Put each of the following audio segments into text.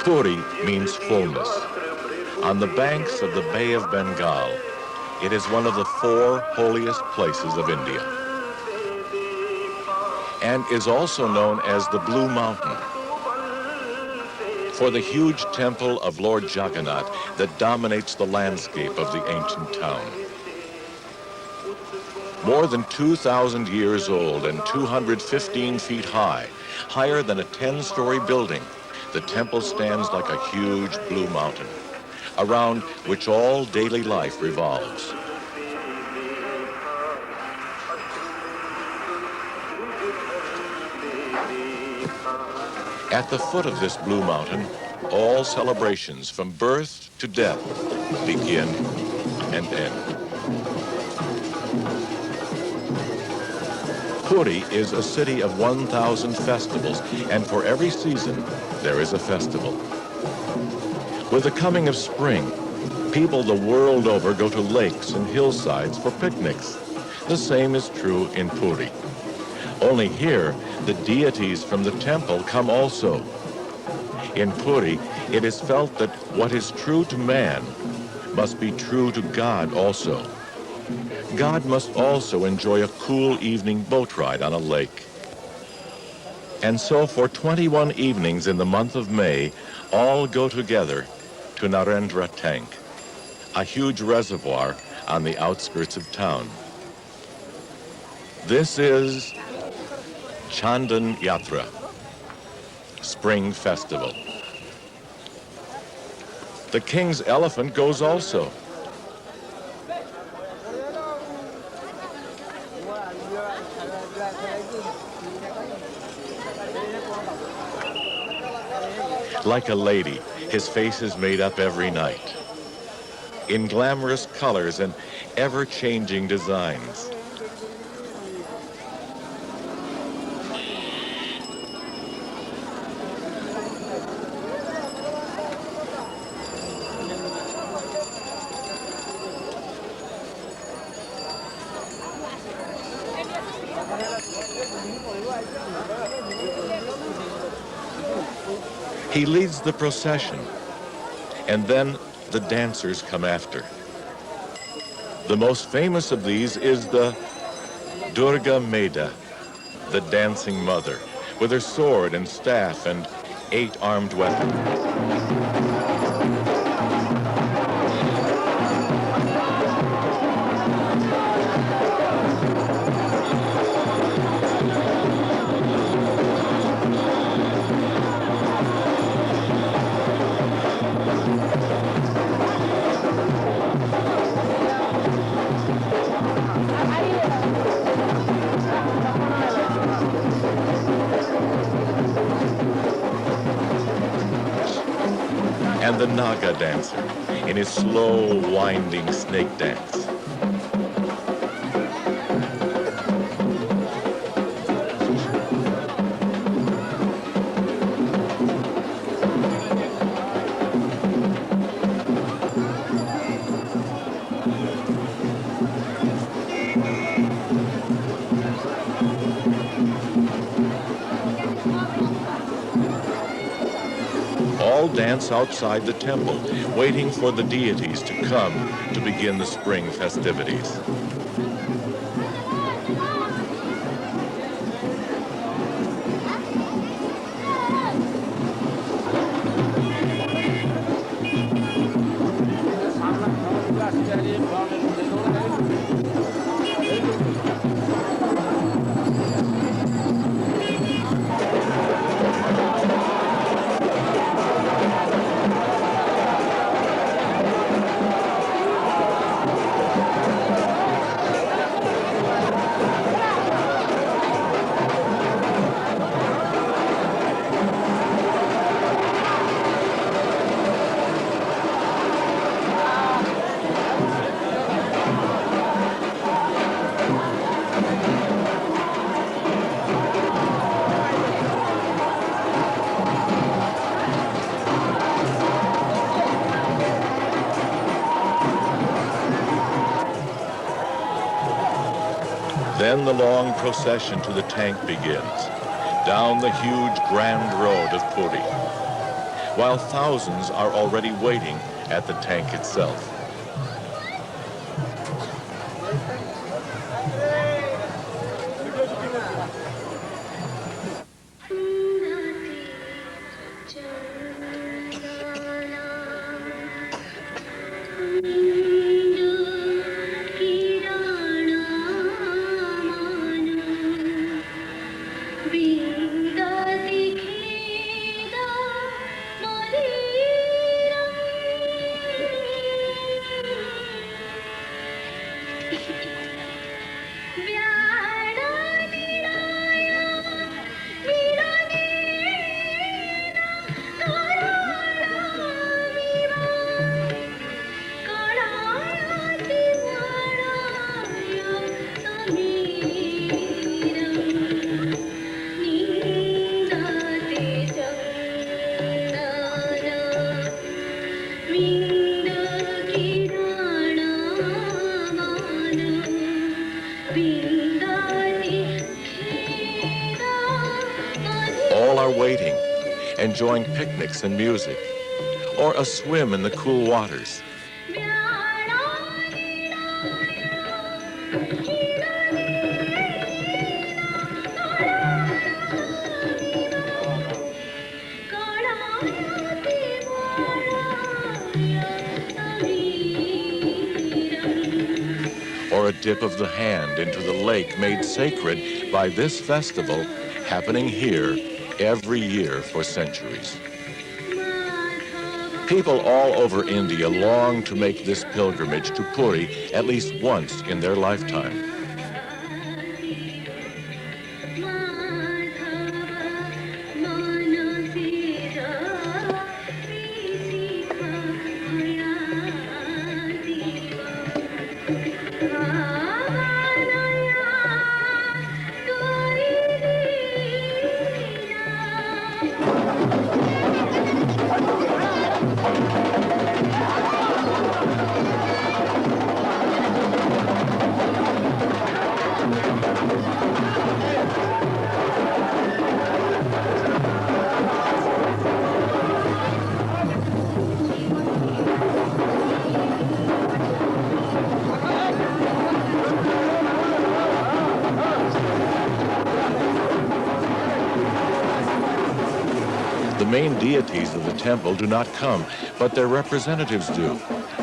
Puri means fullness. On the banks of the Bay of Bengal, it is one of the 4 holiest places of India, and is also known as the Blue Mountain, for the huge temple of Lord Jagannath that dominates the landscape of the ancient town. More than 2,000 years old and 215 feet high, higher than a 10-story building, the temple stands like a huge blue mountain, around which all daily life revolves. At the foot of this blue mountain, all celebrations from birth to death begin and end. Puri is a city of 1,000 festivals, and for every season, there is a festival. With the coming of spring, people the world over go to lakes and hillsides for picnics. The same is true in Puri. Only here, the deities from the temple come also. In Puri, it is felt that what is true to man must be true to God also. God must also enjoy a cool evening boat ride on a lake. And so for 21 evenings in the month of May, all go together to Narendra Tank, a huge reservoir on the outskirts of town. This is Chandan Yatra, Spring Festival. The king's elephant goes also. Like a lady, his face is made up every night, in glamorous colors and ever-changing designs. He leads the procession, and then the dancers come after. The most famous of these is the Durga Maida, the dancing mother, with her sword and staff and 8 armed weapons. And the Naga dancer in his slow, winding snake dance. All dance outside the temple, waiting for the deities to come to begin the spring festivities. Then the long procession to the tank begins, down the huge grand road of Puri. while thousands are already waiting at the tank itself. All are waiting, enjoying picnics and music, or a swim in the cool waters. Or a dip of the hand into the lake made sacred by this festival happening here every year for centuries. People all over India long to make this pilgrimage to Puri at least once in their lifetime. The main deities of the temple do not come, but their representatives do,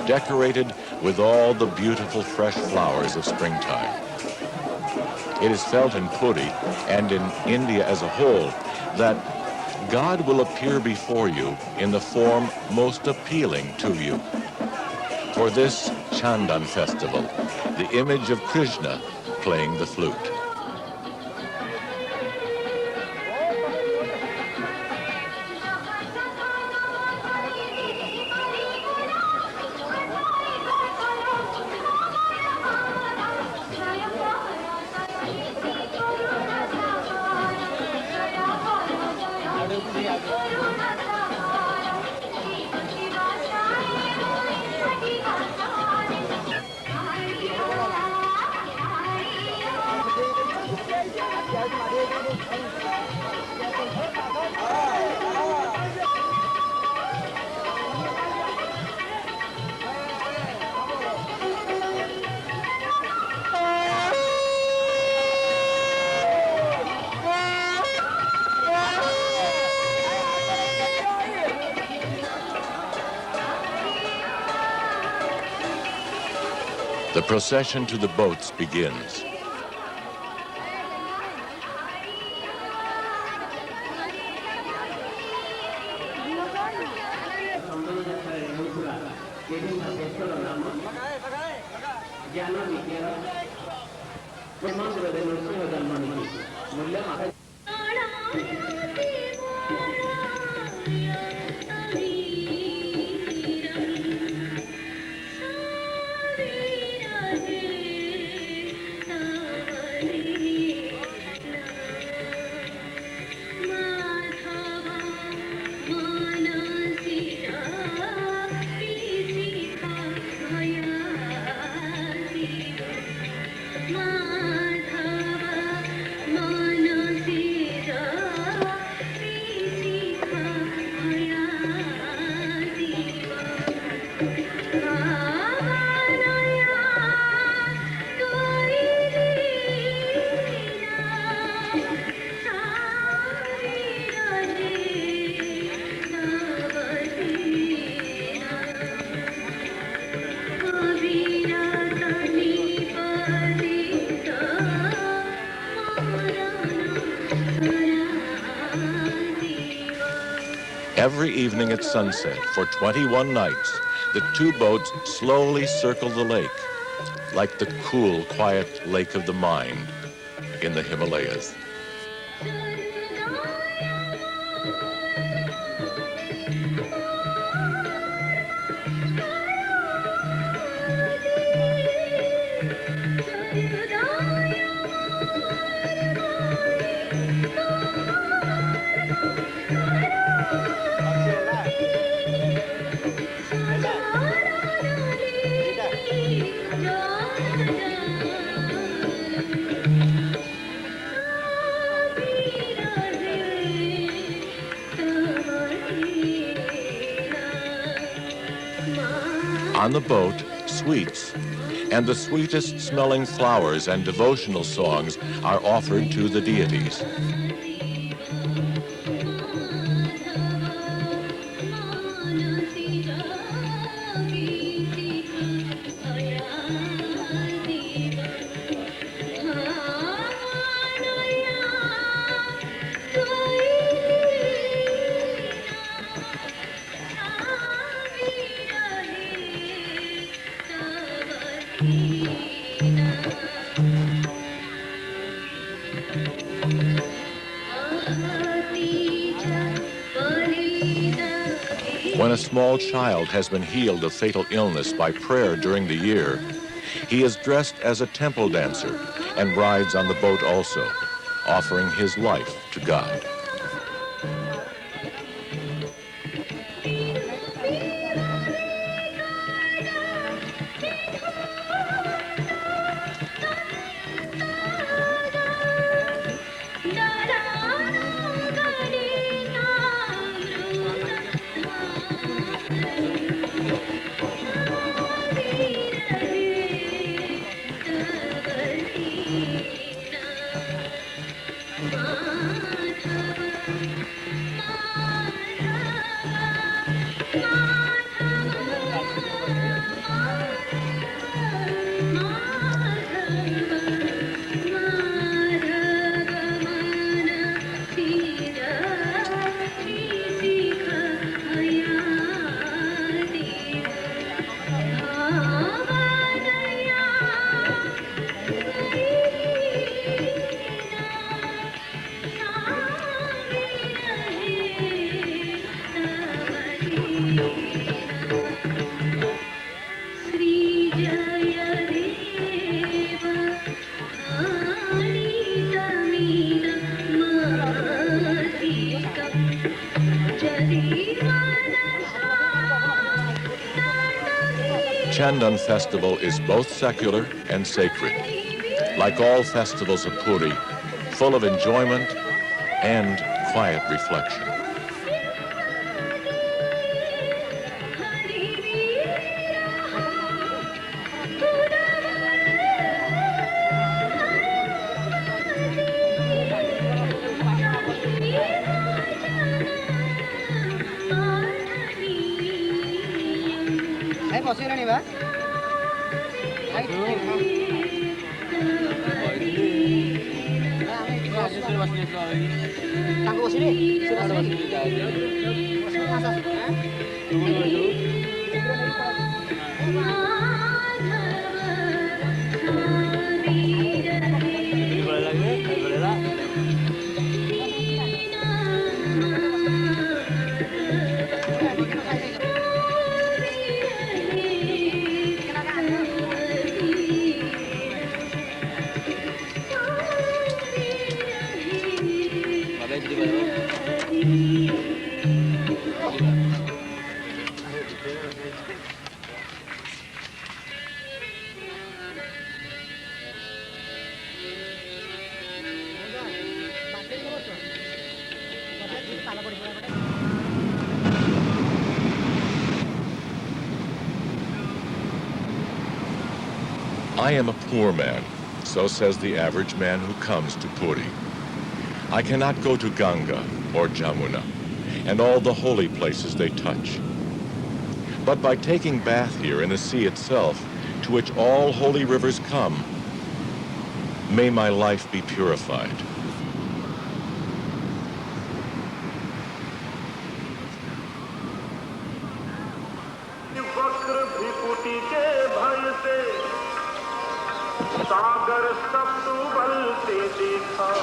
decorated with all the beautiful fresh flowers of springtime. It is felt in Puri and in India as a whole that God will appear before you in the form most appealing to you. For this Chandan festival, the image of Krishna playing the flute. The procession to the boats begins. Manasi Every evening at sunset, for 21 nights, the two boats slowly circle the lake, like the cool, quiet lake of the mind in the Himalayas. On the boat, sweets and the sweetest smelling flowers and devotional songs are offered to the deities. When a small child has been healed of fatal illness by prayer during the year, he is dressed as a temple dancer and rides on the boat also, offering his life to God. Chandan festival is both secular and sacred. Like all festivals of Puri, full of enjoyment and quiet reflection. I am a poor man, so says the average man who comes to Puri. I cannot go to Ganga or Jamuna and all the holy places they touch. But by taking bath here in the sea itself, to which all holy rivers come, may my life be purified.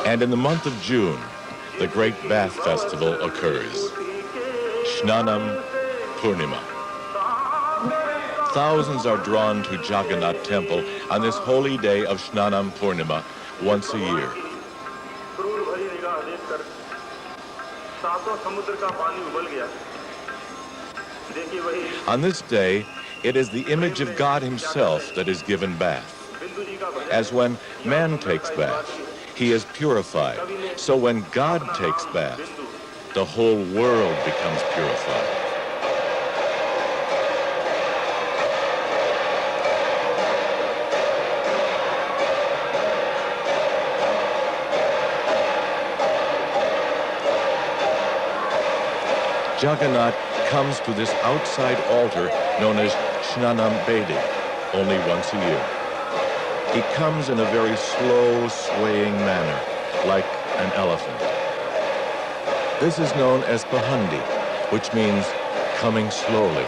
And in the month of June, the great bath festival occurs, Snanam Purnima. Thousands are drawn to Jagannath Temple on this holy day of Snanam Purnima once a year. On this day, it is the image of God himself that is given bath. As when man takes bath, he is purified. So when God takes bath, the whole world becomes purified. Jagannath comes to this outside altar known as Snanam Bedi only once a year. He comes in a very slow, swaying manner, like an elephant. This is known as Pahandi, which means coming slowly.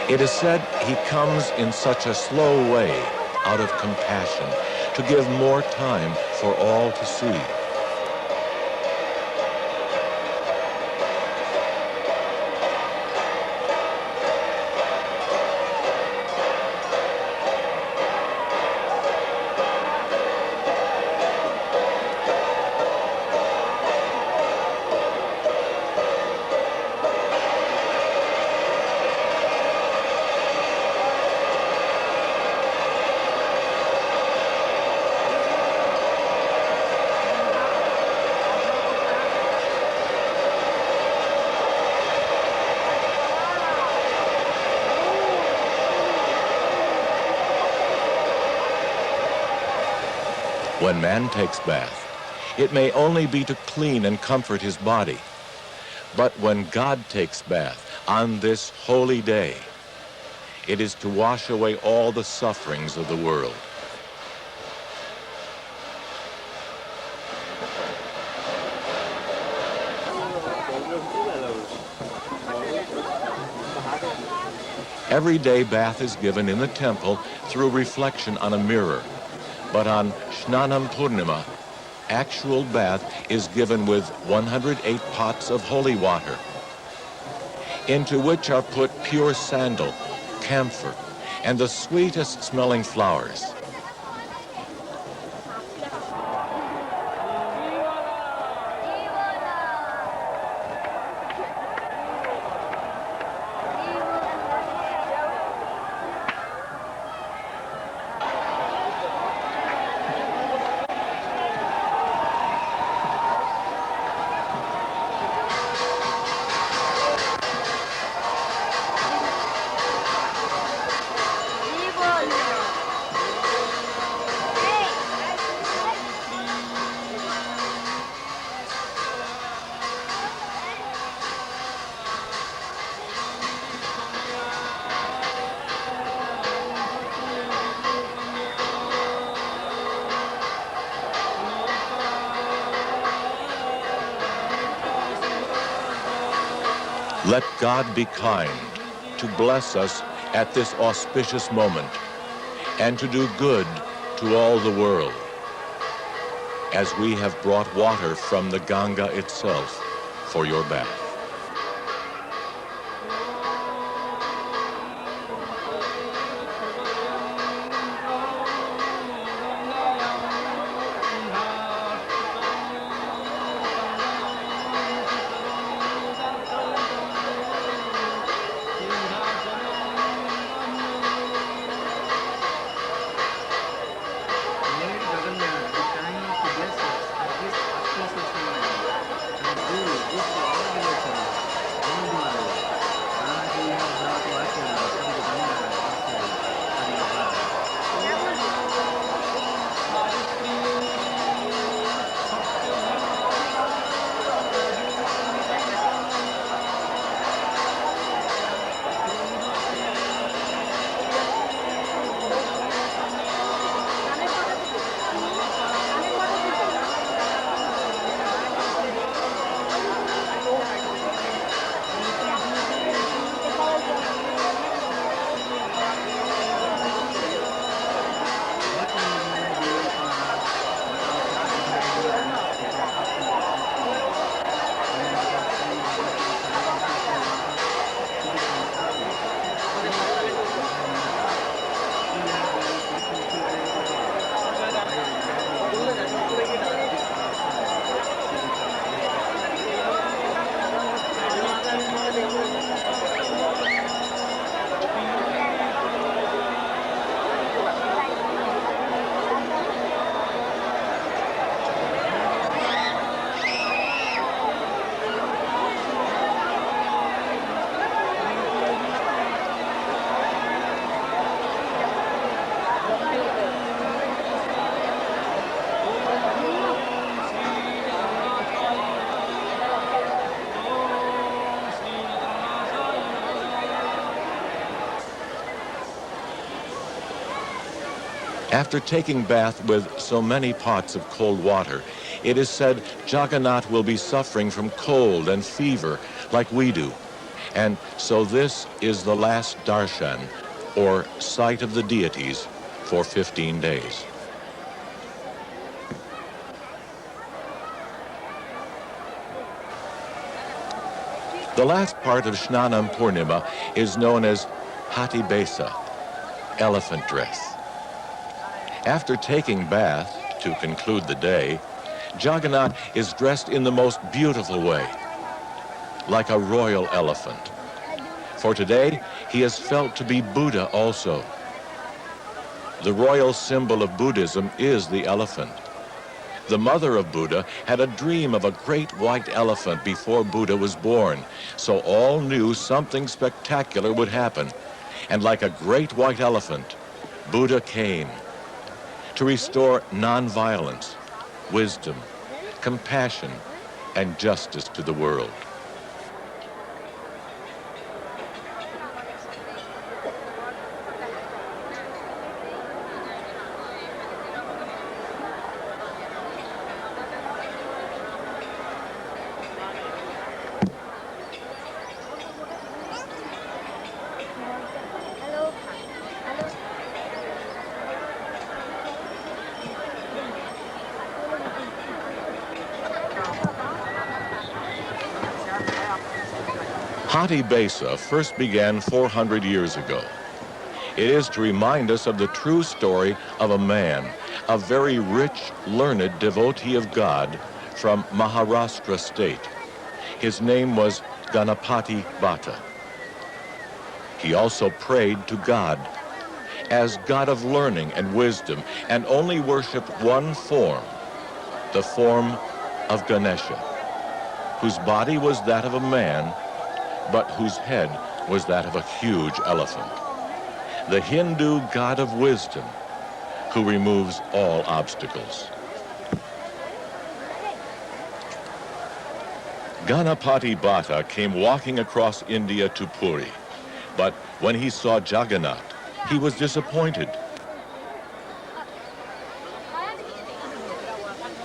It is said he comes in such a slow way out of compassion to give more time for all to see. When man takes bath, it may only be to clean and comfort his body. But when God takes bath on this holy day, it is to wash away all the sufferings of the world. Every day bath is given in the temple through reflection on a mirror. But on Snanam Purnima, actual bath is given with 108 pots of holy water, into which are put pure sandal, camphor, and the sweetest smelling flowers. Let God be kind to bless us at this auspicious moment and to do good to all the world, as we have brought water from the Ganga itself for your bath. This After taking bath with so many pots of cold water, it is said Jagannath will be suffering from cold and fever like we do. And so this is the last darshan, or sight of the deities, for 15 days. The last part of Snanam Purnima is known as Hati Besa, elephant dress. After taking bath, to conclude the day, Jagannath is dressed in the most beautiful way, like a royal elephant. For today, he is felt to be Buddha also. The royal symbol of Buddhism is the elephant. The mother of Buddha had a dream of a great white elephant before Buddha was born, so all knew something spectacular would happen. And like a great white elephant, Buddha came to restore nonviolence, wisdom, compassion, and justice to the world. Hati Besa first began 400 years ago. It is to remind us of the true story of a man, a very rich, learned devotee of God from Maharashtra state. His name was Ganapati Bhatta. He also prayed to God as God of learning and wisdom, and only worshiped one form, the form of Ganesha, whose body was that of a man, but whose head was that of a huge elephant. The Hindu god of wisdom, who removes all obstacles. Ganapati Bhatta came walking across India to Puri, but when he saw Jagannath, he was disappointed.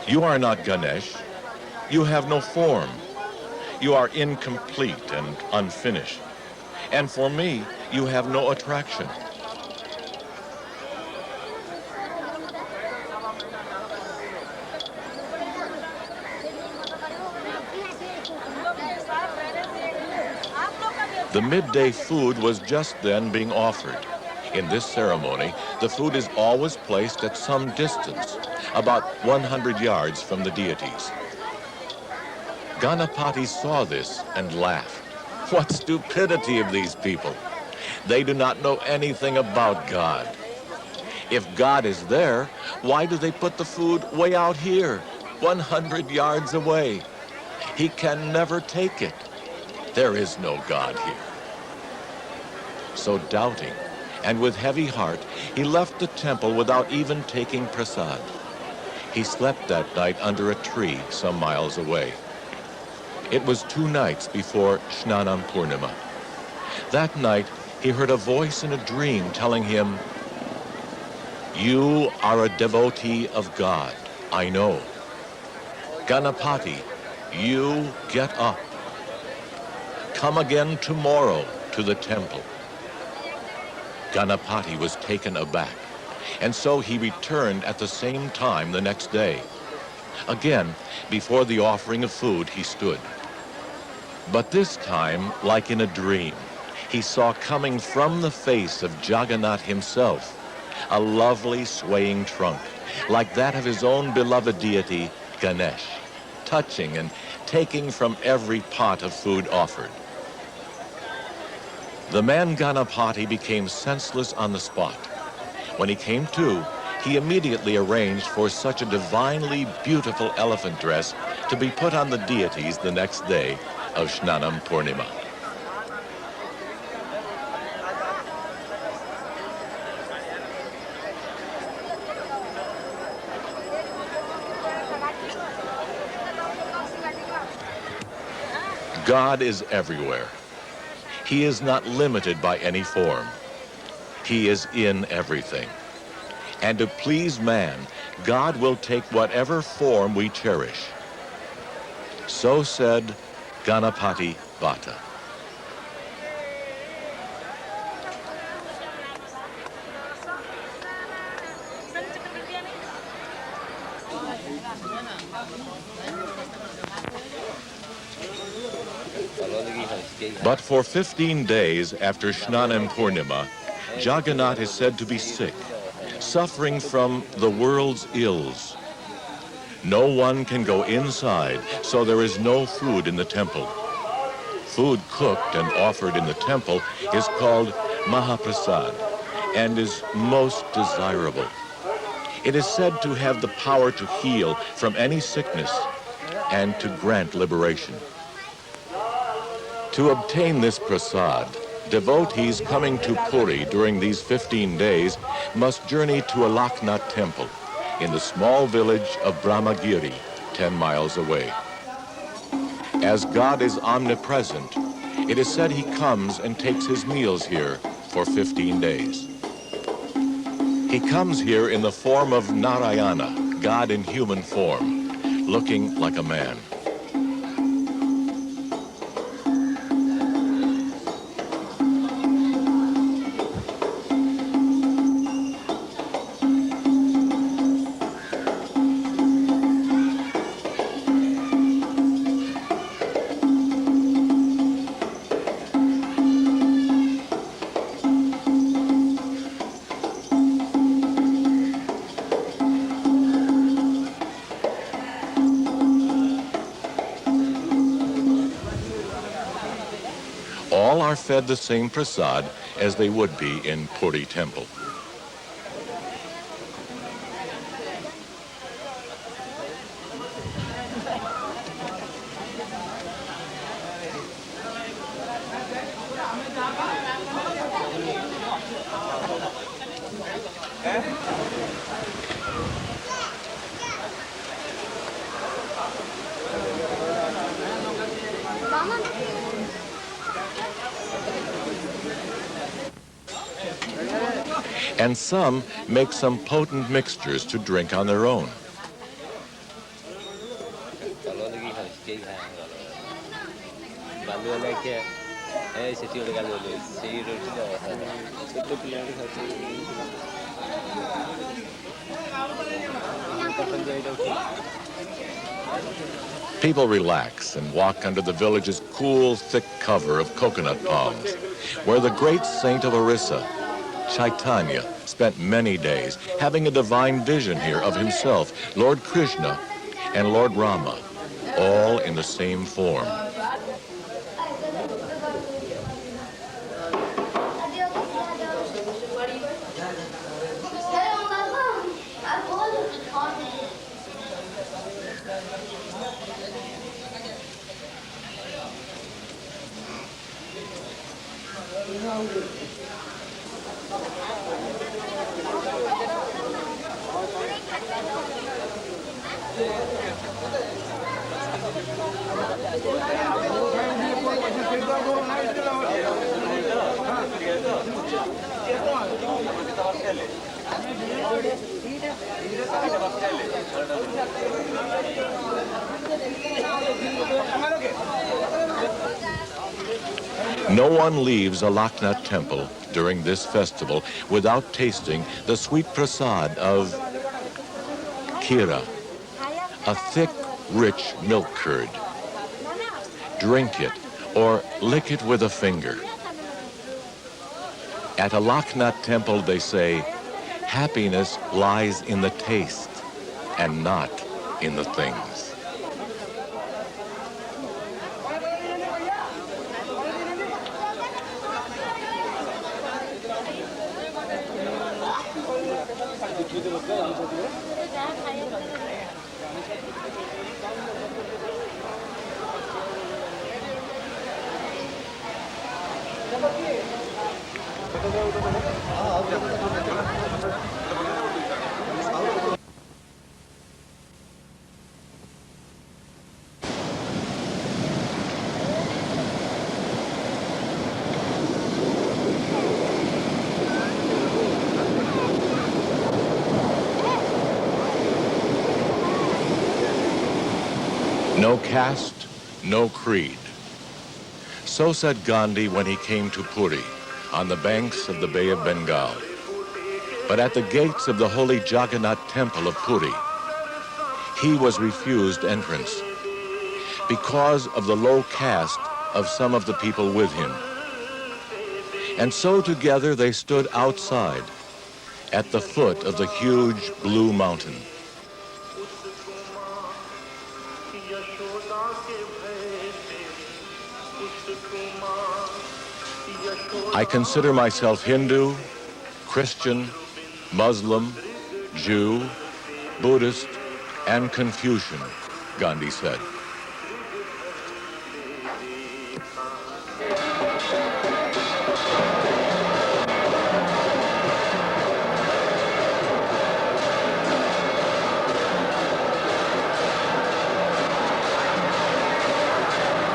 You are not Ganesh. You have no form. You are incomplete and unfinished. And for me, you have no attraction. The midday food was just then being offered. In this ceremony, the food is always placed at some distance, about 100 yards from the deities. Ganapati saw this and laughed. What stupidity of these people! They do not know anything about God. If God is there, why do they put the food way out here, 100 yards away? He can never take it. There is no God here. So doubting, and with heavy heart, he left the temple without even taking prasad. He slept that night under a tree some miles away. It was 2 nights before Snanam Purnima. That night, he heard a voice in a dream telling him, "You are a devotee of God, I know. Ganapati, you get up. Come again tomorrow to the temple." Ganapati was taken aback, and so he returned at the same time the next day. Again, before the offering of food, he stood. But this time, like in a dream, he saw coming from the face of Jagannath himself a lovely swaying trunk, like that of his own beloved deity, Ganesh, touching and taking from every pot of food offered. The man Ganapati became senseless on the spot. When he came to, he immediately arranged for such a divinely beautiful elephant dress to be put on the deities the next day of Snanam Purnima. God is everywhere. He is not limited by any form. He is in everything. And to please man, God will take whatever form we cherish. So said Ganapati Bhatta. But for 15 days after Snanam Purnima, Jagannath is said to be sick, suffering from the world's ills. No one can go inside, so there is no food in the temple. Food cooked and offered in the temple is called Mahaprasad and is most desirable. It is said to have the power to heal from any sickness and to grant liberation. To obtain this prasad, devotees coming to Puri during these 15 days must journey to a Laknath temple in the small village of Brahmagiri, 10 miles away. As God is omnipresent, it is said he comes and takes his meals here for 15 days. He comes here in the form of Narayana, God in human form, looking like a man. All are fed the same prasad as they would be in Puri temple. And some make some potent mixtures to drink on their own. People relax and walk under the village's cool, thick cover of coconut palms, where the great saint of Orissa, Chaitanya, spent many days having a divine vision here of himself, Lord Krishna and Lord Rama, all in the same form. No one leaves a Laknath temple during this festival without tasting the sweet prasad of kheera, a thick, rich milk curd. Drink it or lick it with a finger. At a Laknath temple, they say, happiness lies in the taste and not in the things. caste, no creed. So said Gandhi when he came to Puri, on the banks of the Bay of Bengal. But at the gates of the holy Jagannath temple of Puri, he was refused entrance because of the low caste of some of the people with him. And so together they stood outside at the foot of the huge blue mountain. I consider myself Hindu, Christian, Muslim, Jew, Buddhist, and Confucian, Gandhi said.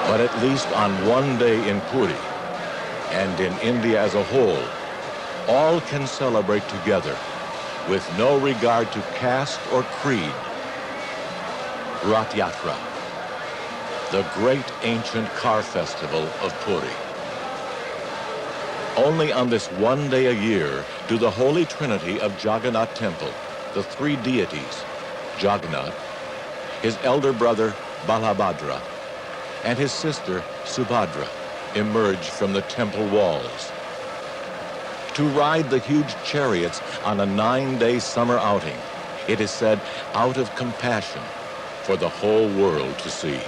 But at least on one day in Puri, and in India as a whole, all can celebrate together with no regard to caste or creed. Rath Yatra, the great ancient car festival of Puri. Only on this one day a year do the Holy Trinity of Jagannath Temple, the three deities, Jagannath, his elder brother Balabhadra, and his sister Subhadra, emerge from the temple walls to ride the huge chariots on a 9-day summer outing, it is said out of compassion for the whole world to see.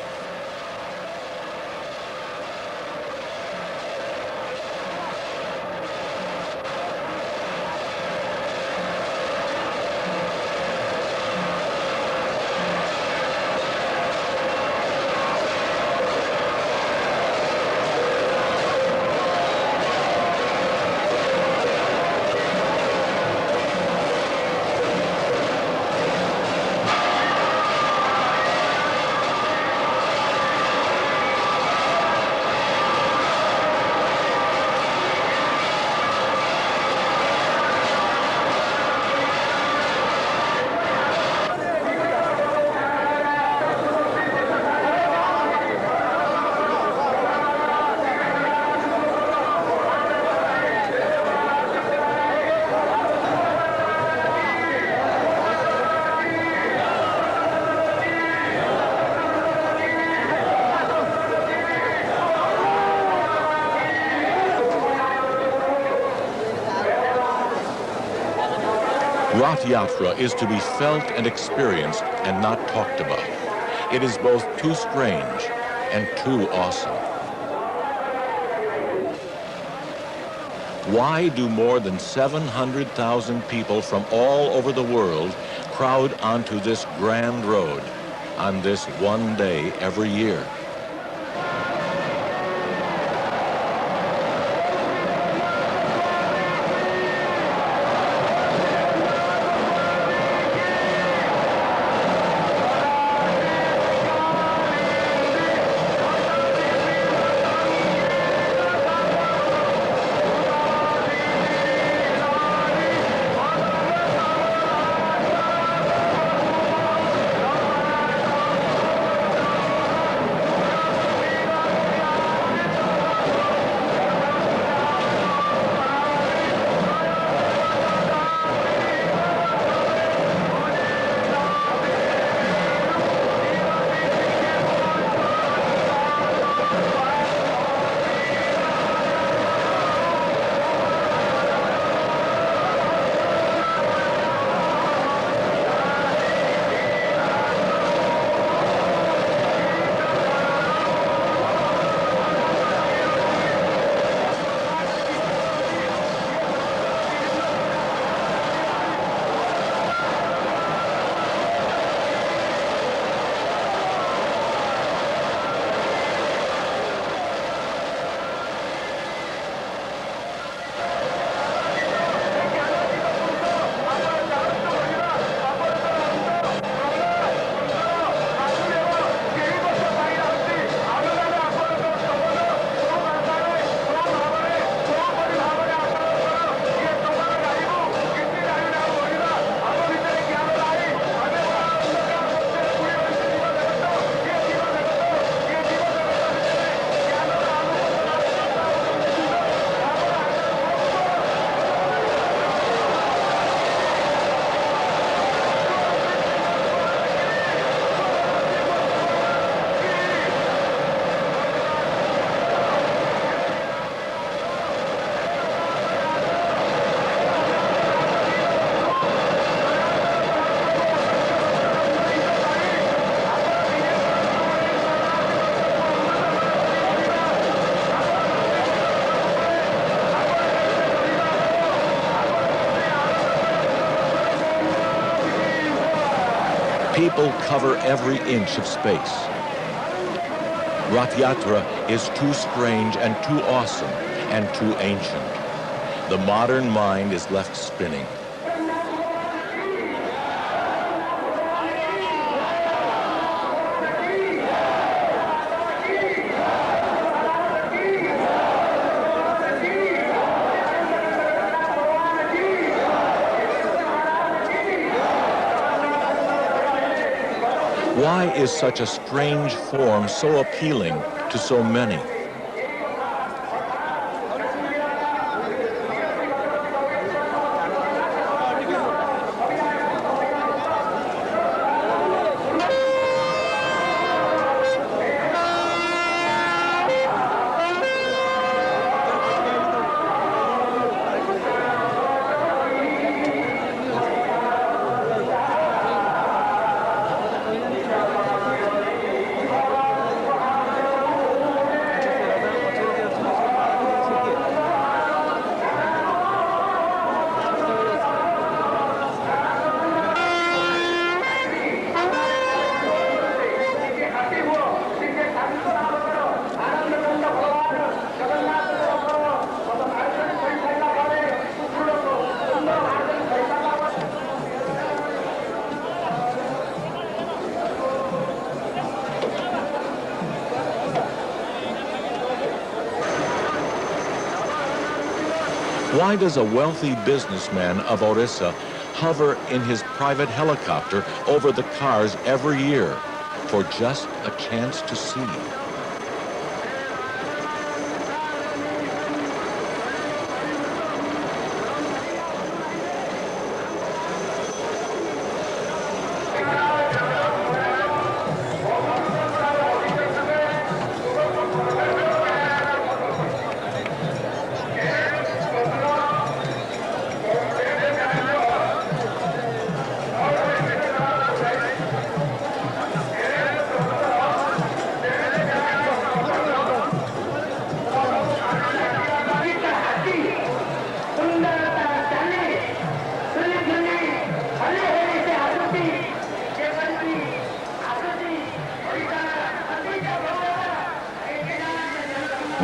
Rath Yatra is to be felt and experienced and not talked about. It is both too strange and too awesome. Why do more than 700,000 people from all over the world crowd onto this grand road on this one day every year? People cover every inch of space. Rath Yatra is too strange and too awesome and too ancient. The modern mind is left spinning. Why is such a strange form so appealing to so many? Why does a wealthy businessman of Orissa hover in his private helicopter over the cars every year for just a chance to see?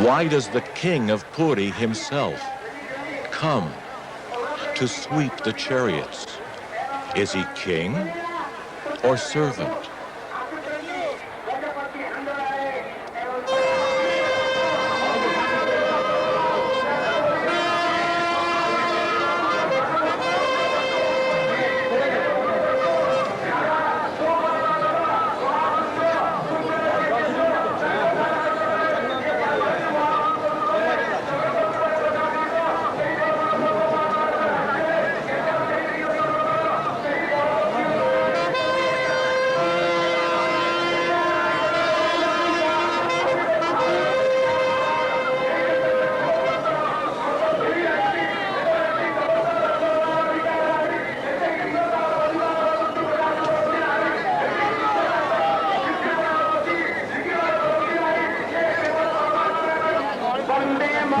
Why does the king of Puri himself come to sweep the chariots? Is he king or servant?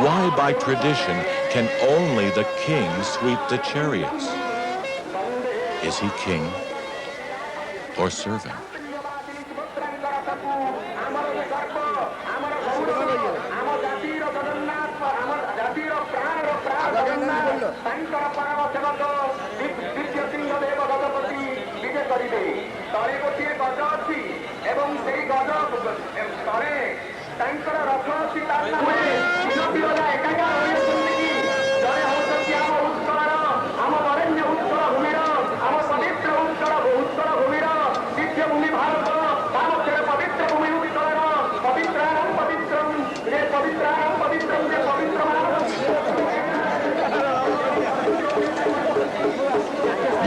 Why, by tradition, can only the king sweep the chariots? Is he king or servant?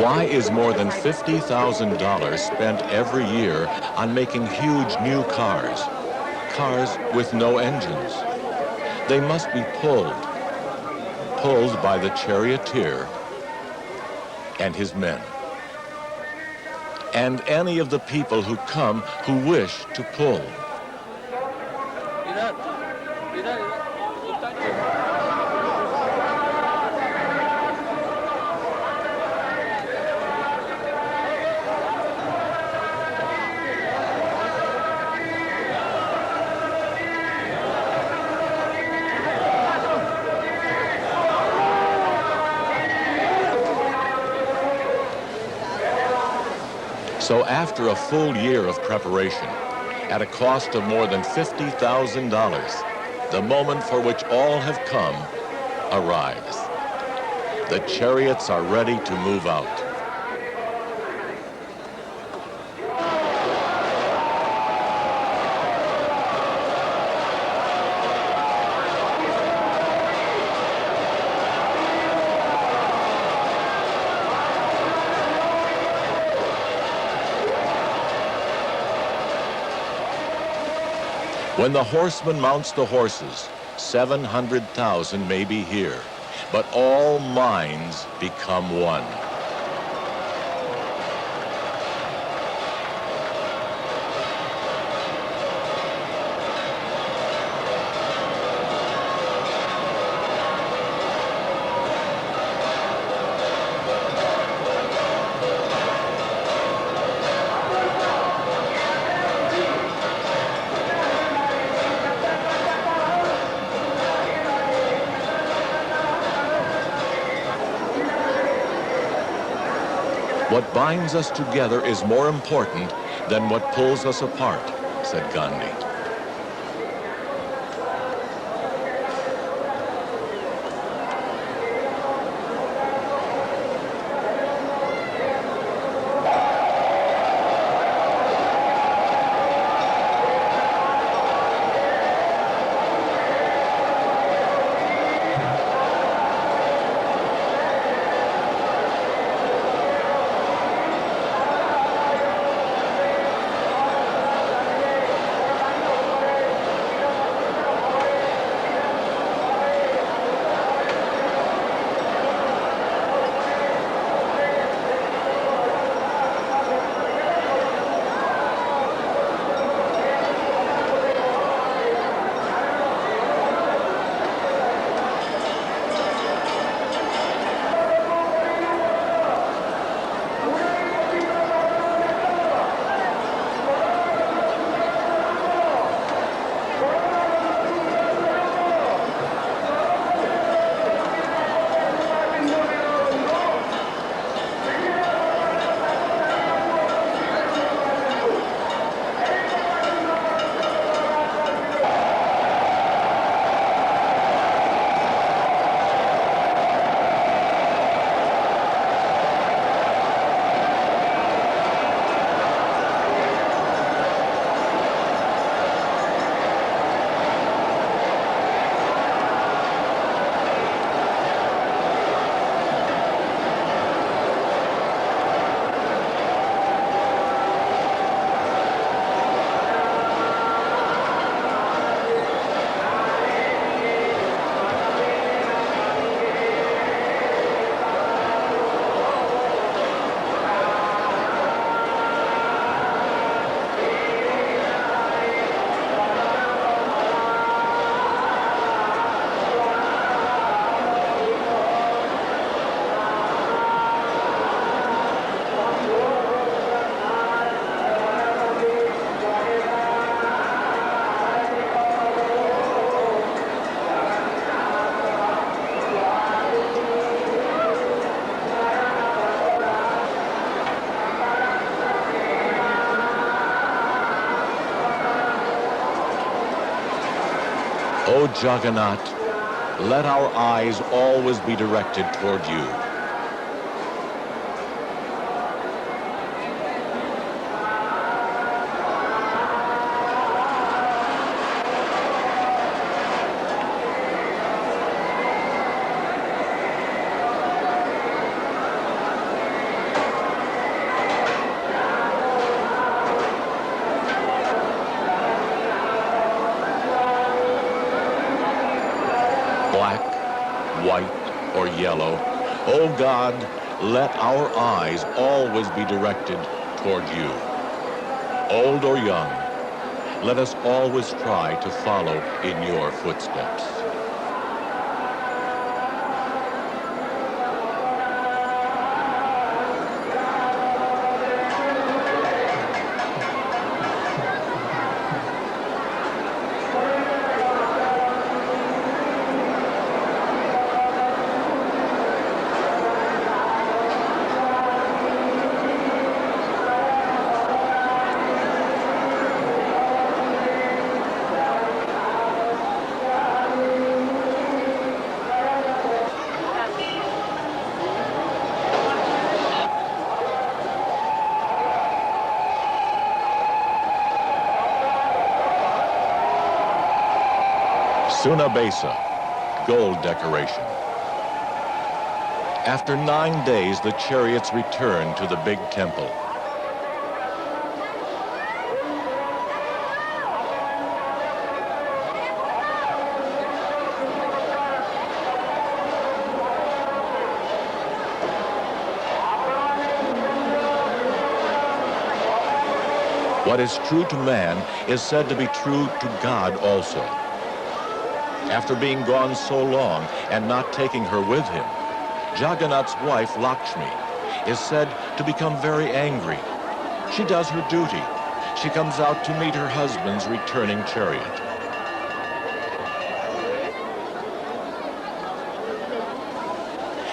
Why is more than $50,000 spent every year on making huge new cars? Cars with no engines. They must be pulled by the charioteer and his men, and any of the people who come who wish to pull. So after a full year of preparation, at a cost of more than $50,000, the moment for which all have come arrives. The chariots are ready to move out. When the horseman mounts the horses, 700,000 may be here, but all minds become one. What binds us together is more important than what pulls us apart, said Gandhi. O Jagannath, let our eyes always be directed toward you. Black, white, or yellow, O God, let our eyes always be directed toward you. Old or young, let us always try to follow in your footsteps. Sunabesa, gold decoration. After 9 days, the chariots return to the big temple. What is true to man is said to be true to God also. After being gone so long and not taking her with him, Jagannath's wife, Lakshmi, is said to become very angry. She does her duty. She comes out to meet her husband's returning chariot.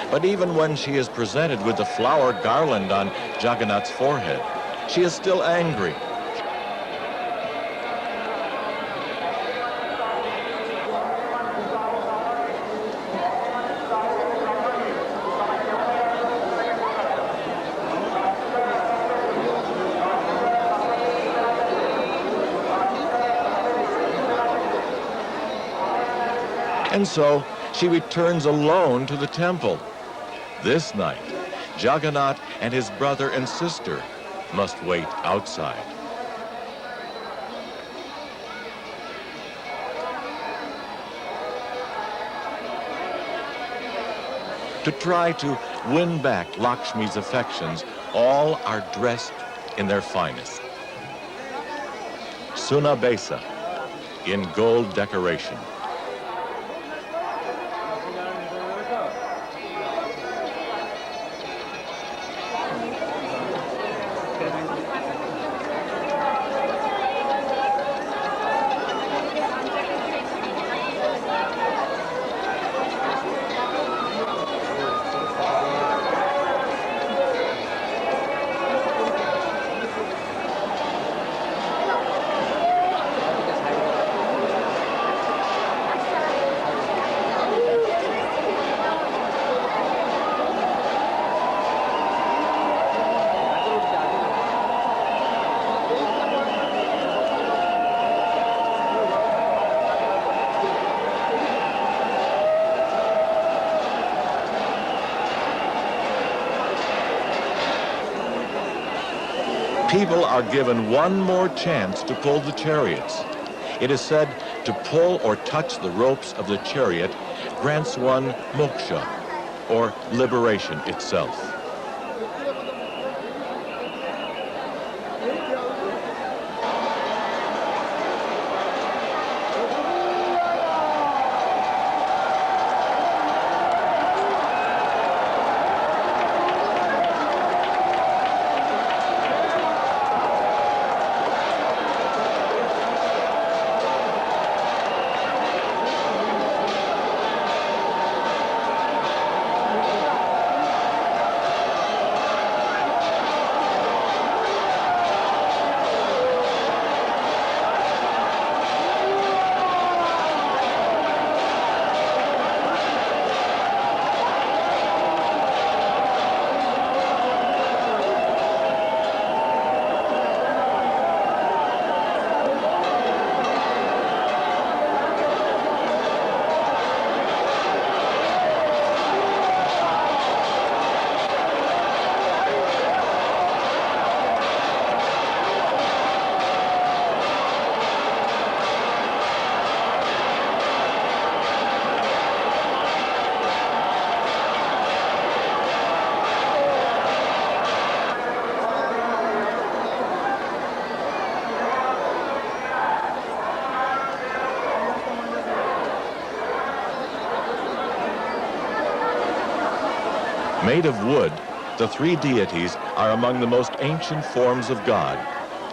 But even when she is presented with the flower garland on Jagannath's forehead, she is still angry. And so she returns alone to the temple. This night, Jagannath and his brother and sister must wait outside. To try to win back Lakshmi's affections, all are dressed in their finest. Sunabesa, in gold decoration. People are given one more chance to pull the chariots. It is said to pull or touch the ropes of the chariot grants one moksha, or liberation itself. Made of wood, the three deities are among the most ancient forms of God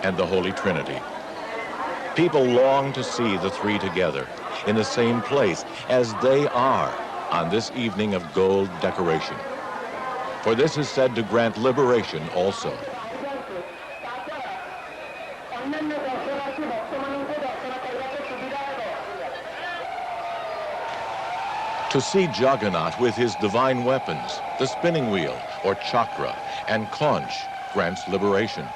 and the Holy Trinity. People long to see the three together in the same place as they are on this evening of gold decoration. For this is said to grant liberation also. To see Jagannath with his divine weapons, the spinning wheel, or chakra, and conch grants liberation.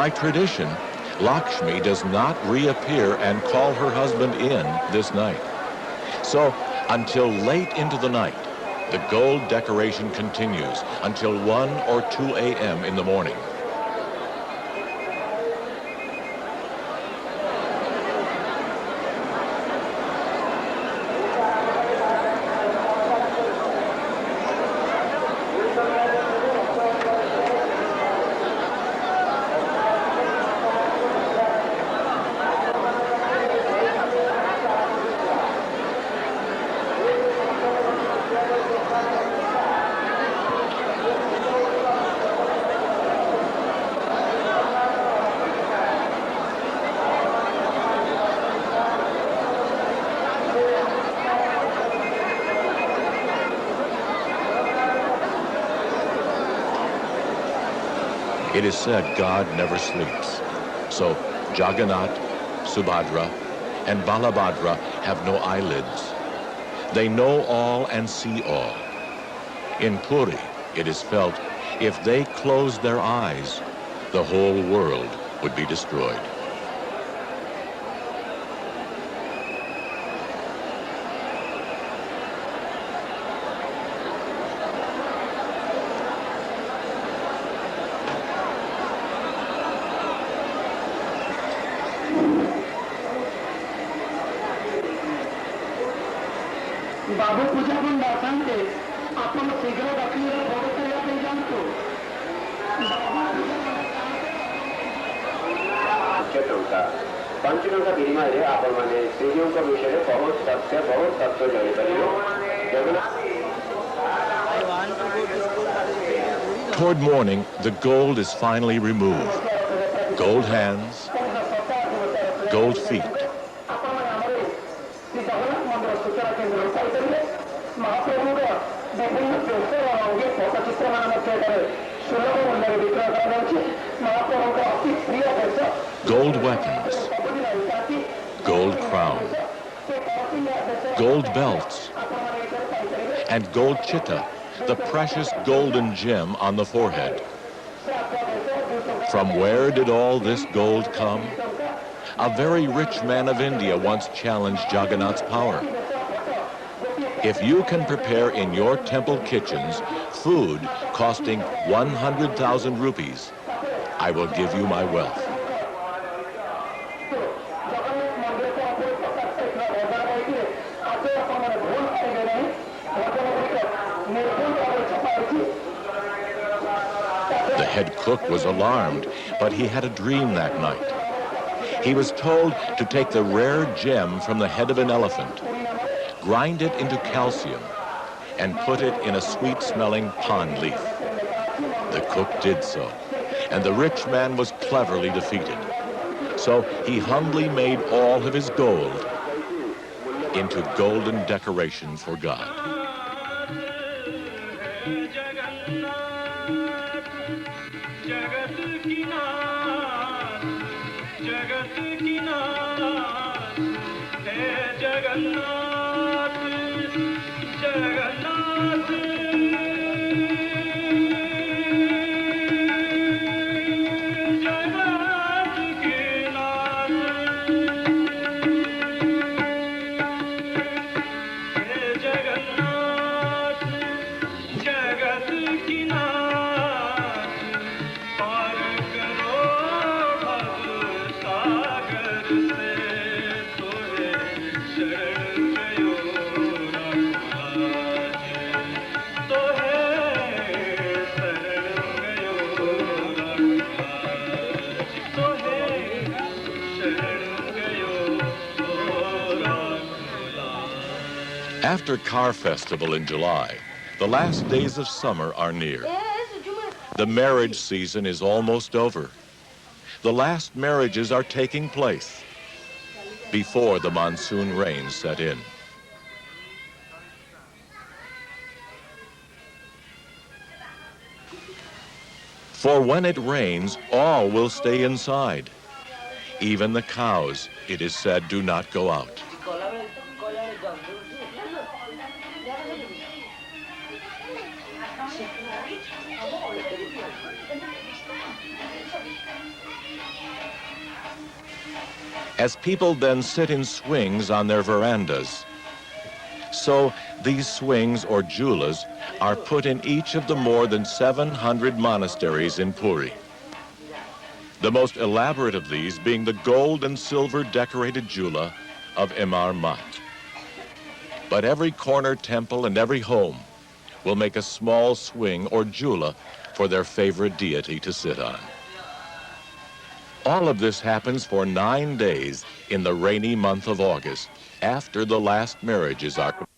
By tradition, Lakshmi does not reappear and call her husband in this night. So, until late into the night, the gold decoration continues until 1 or 2 a.m. in the morning. It is said God never sleeps. So Jagannath, Subhadra, and Balabhadra have no eyelids. They know all and see all. In Puri, it is felt, if they closed their eyes, the whole world would be destroyed. बाबू पूजा पण दासांते आपण शीघ्र दाखलेला भोगतया पे जानतो चतुर्था पंचनका विनिमय आपण माने श्रीजीव का विषय बहुत तथ्य जाने परियो Toward morning, the gold is finally removed. Gold hands, gold feet. Gold weapons, gold crown, gold belts, and gold chitta, the precious golden gem on the forehead. From where did all this gold come? A very rich man of India once challenged Jagannath's power. If you can prepare in your temple kitchens food costing 100,000 rupees, I will give you my wealth. The head cook was alarmed, but he had a dream that night. He was told to take the rare gem from the head of an elephant, grind it into calcium, and put it in a sweet-smelling pond leaf. The cook did so, and the rich man was cleverly defeated. So he humbly made all of his gold into golden decoration for God. After Car Festival in July, the last days of summer are near. The marriage season is almost over. The last marriages are taking place before the monsoon rains set in. For when it rains, all will stay inside. Even the cows, it is said, do not go out. As people then sit in swings on their verandas, so these swings or julas are put in each of the more than 700 monasteries in Puri. The most elaborate of these being the gold and silver decorated jula of Emar Mat. But every corner temple and every home will make a small swing or jula for their favorite deity to sit on. All of this happens for 9 days in the rainy month of August, after the last marriages are completed.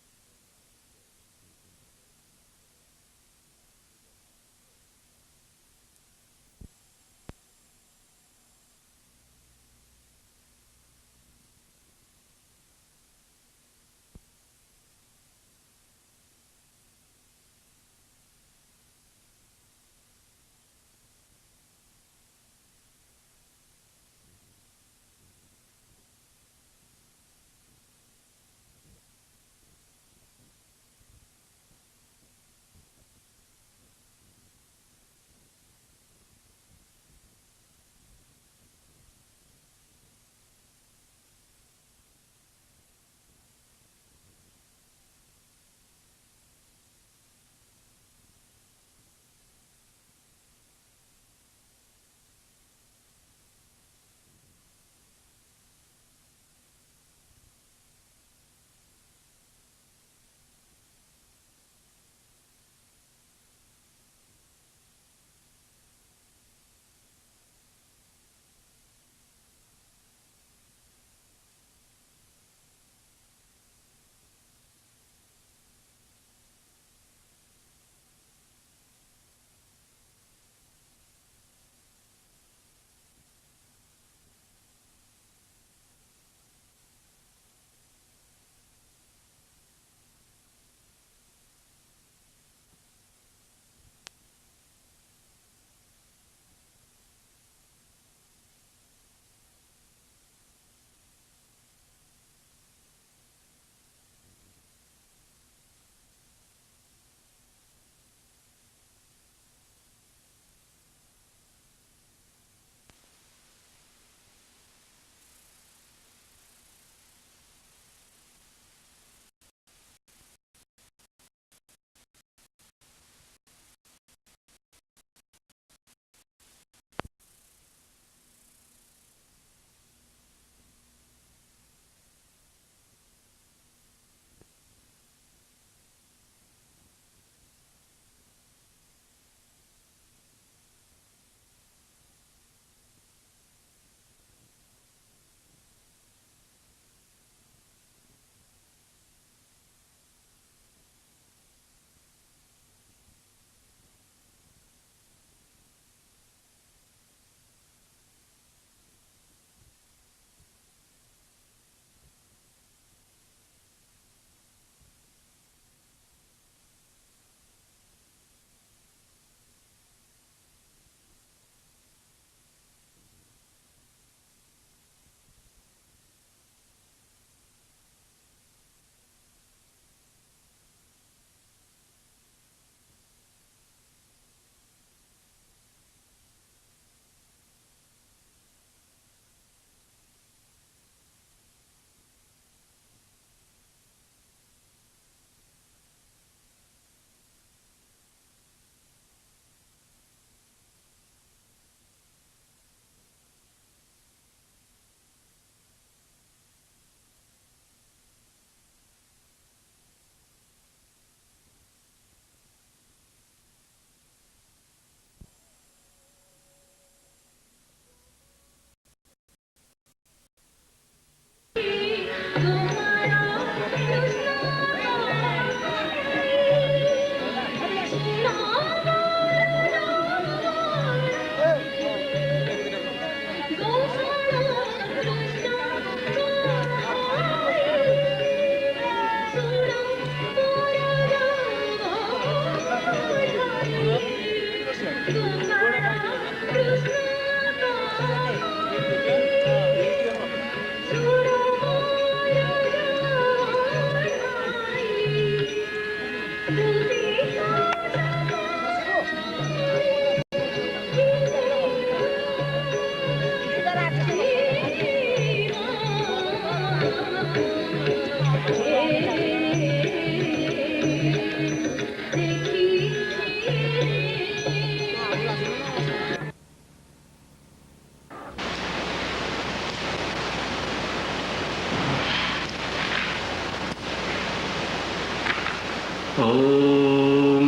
ॐ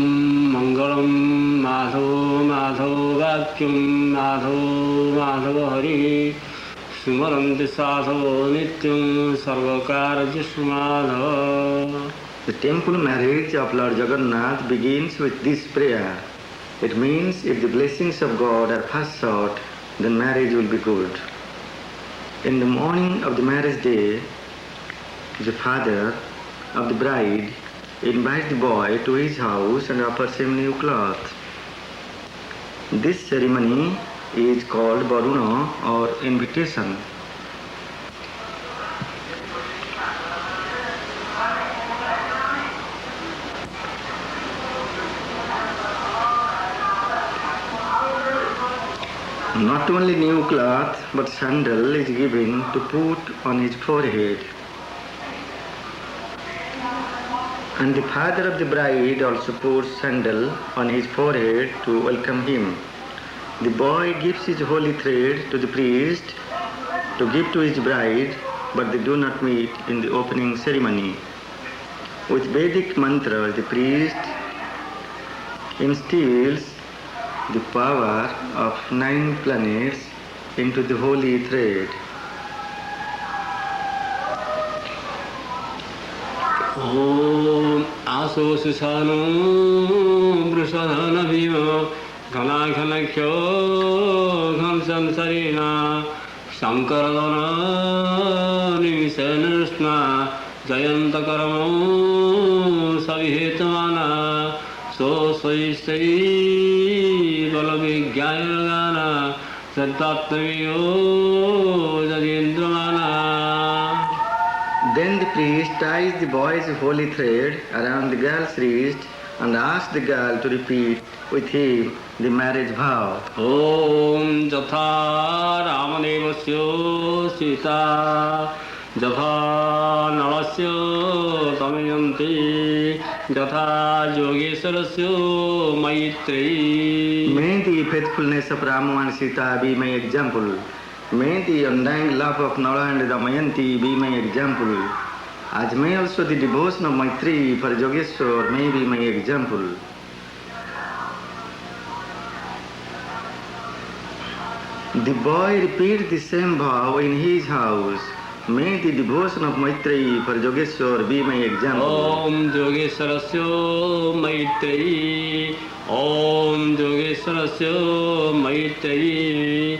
मङ्गलं माधव माधव वाक्यं माधव माधव हरिः स्मरन्ति साधवो नित्यं सर्वकारजिषु Madhav. The temple marriage of Lord Jagannath begins with this prayer. It means if the blessings of God are first sought, then marriage will be good. In the morning of the marriage day, the father of the bride invites the boy to his house and offers him new cloth. This ceremony is called Varuna or invitation. Not only new cloth, but sandal is given to put on his forehead. And the father of the bride also puts sandal on his forehead to welcome him. The boy gives his holy thread to the priest to give to his bride, but they do not meet in the opening ceremony. With Vedic mantras, the priest instills the power of 9 planets into the holy thread. Om आसोषसानो वृषधन Bhim घनाघनख्यो घनसंसरेणा शङ्करधन निमिषनृष्णा जयन्तकर्मो सविहेतमाना सोऽस्वैस्तै बलविज्ञानगाना सत्तात्मयो जगेन्द्रमाना. Then the priest ties the boy's holy thread around the girl's wrist and asks the girl to repeat with him the marriage vow. ॐ यथा रामदेवस्य सीता यथा नळस्य दमयन्ती यथा योगेश्वरस्य Maitreyi. May the faithfulness of Rama and Sita be my example. May the undying love of Nala and Damayanti be my example. As may also the devotion of Maitri for Yogeshwar may be my example. The boy repeats the same vow in his house. May the devotion of Maitri for Yogeshwar be my example. Om योगेश्वरस्य Maitreyi Om योगेश्वरस्य Maitreyi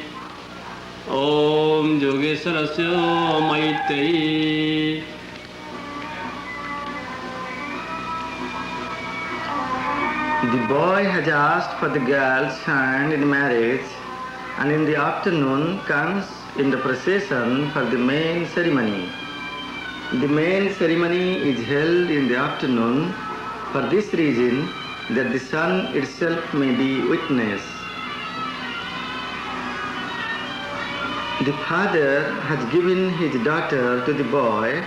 Om योगेश्वरस्य Maitreyi. The boy has asked for the girl's hand in marriage and in the afternoon comes in the procession for the main ceremony. The main ceremony is held in the afternoon for this reason that the sun itself may be witness. The father has given his daughter to the boy,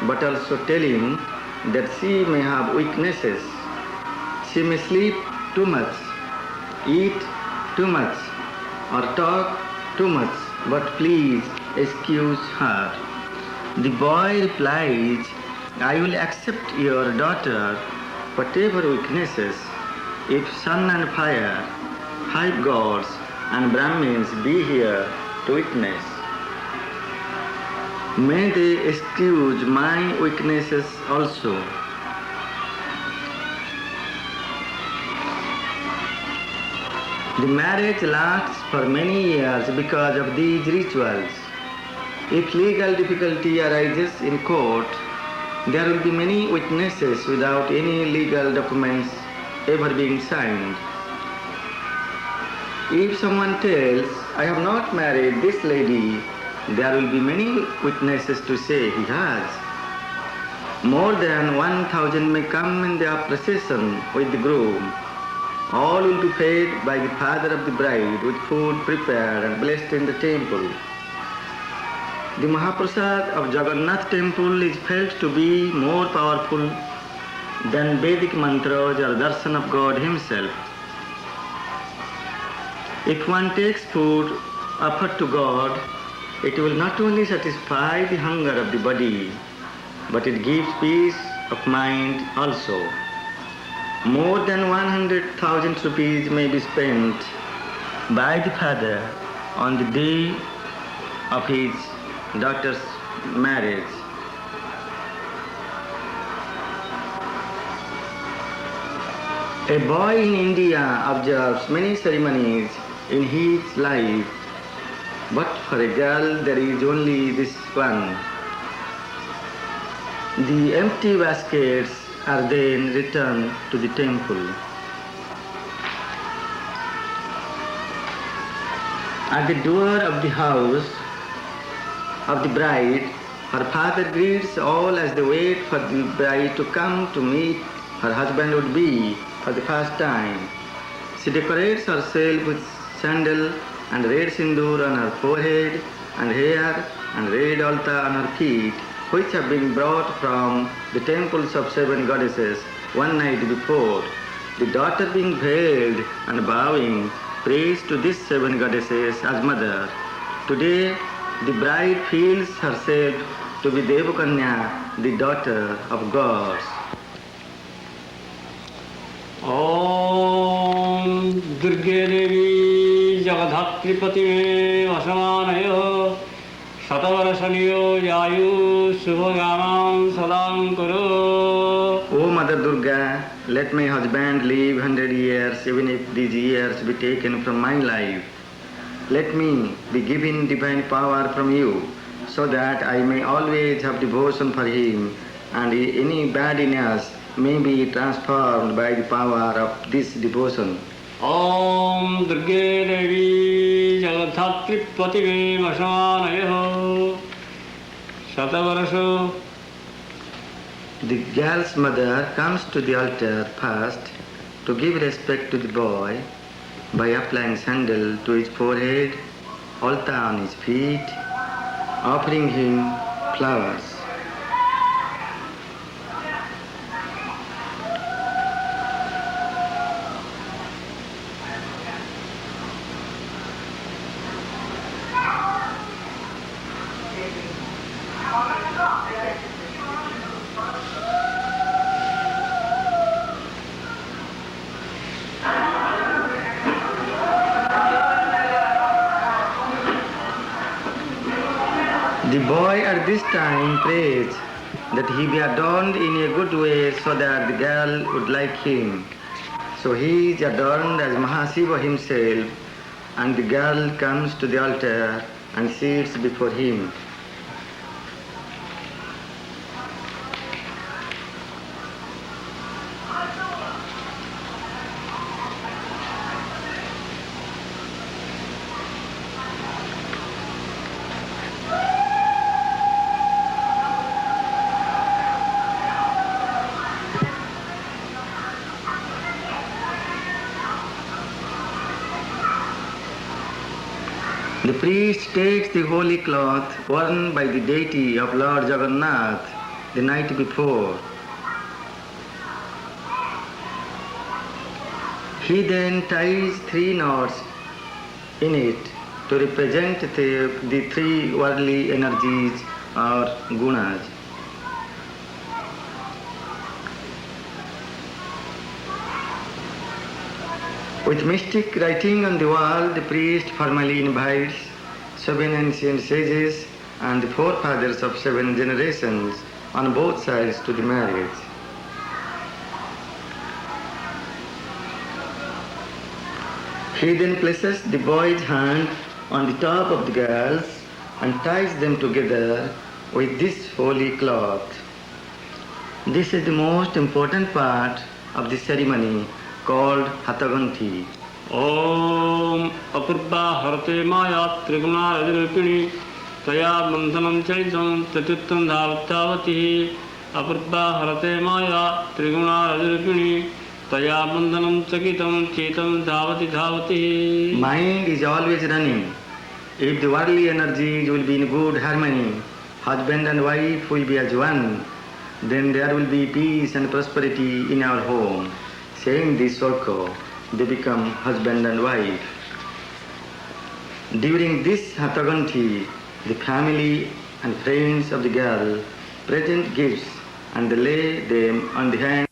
but also telling that she may have weaknesses. She may sleep too much, eat too much, or talk too much, but please excuse her. The boy replies, I will accept your daughter, whatever weaknesses, if sun and fire, 5 gods and Brahmins be here to witness. May they excuse my weaknesses also. The marriage lasts for many years because of these rituals. If legal difficulty arises in court, there will be many witnesses without any legal documents ever being signed. If someone tells, I have not married this lady, there will be many witnesses to say he has. More than 1,000 may come in the procession with the groom. All will be fed by the father of the bride with food prepared and blessed in the temple. The Mahaprasad of Jagannath temple is felt to be more powerful than Vedic mantras or darshan of God himself. If one takes food offered to God, it will not only satisfy the hunger of the body, but it gives peace of mind also. More than 100,000 rupees may be spent by the father on the day of his daughter's marriage. A boy in India observes many ceremonies in his life, but for a girl there is only this one. The empty baskets are then returned to the temple. At the door of the house of the bride, her father greets all as they wait for the bride to come to meet her husband would be for the first time. She decorates herself with sandal and red sindoor on her forehead and hair and red altar on her feet, which have been brought from the temples of 7 goddesses one night before. The daughter being veiled and bowing prays to these 7 goddesses as mother. Today, the bride feels herself to be Devakanya, the daughter of gods. ॐ दुर्गे देवी जगधात्रिपति में वसमानयो शतवर्षनियो यायु शुभगानां सदां करो. O Mother Durga, let my husband live 100 years, even if these years be taken from my life. Let me be given divine power from you, so that I may always have devotion for him, and any bad in us may be transformed by the power of this devotion. ॐ दुर्गे देवी जगधात्रिपति में वसमानयो शतवर्षो. The girl's mother comes to the altar first to give respect to the boy by applying sandal to his forehead, altar on his feet, offering him flowers. The boy at this time prays that he be adorned in a good way so that the girl would like him. So he is adorned as Mahasiva himself, and the girl comes to the altar and sits before him. The priest takes the holy cloth worn by the deity of Lord Jagannath the night before. He then ties 3 knots in it to represent the 3 worldly energies or gunas. With mystic writing on the wall, the priest formally invites 7 ancient sages and the forefathers of 7 generations on both sides to the marriage. He then places the boy's hand on the top of the girl's and ties them together with this holy cloth. This is the most important part of the ceremony called Hataganti. ॐ अपूर्वा हरते माया त्रिगुणारजरूपिणी तया बन्धनं चरितं चतुर्थं धावतावती. अपूर्वा हरते माया त्रिगुणारजरूपिणी तया बन्धनं चकितं चेतं धावति धावति. Mind is always running. If the worldly energies will be in good harmony, husband and wife will be as one, then there will be peace and prosperity in our home. Saying this also, they become husband and wife. During this Hataganti, the family and friends of the girl present gifts and they lay them on the hands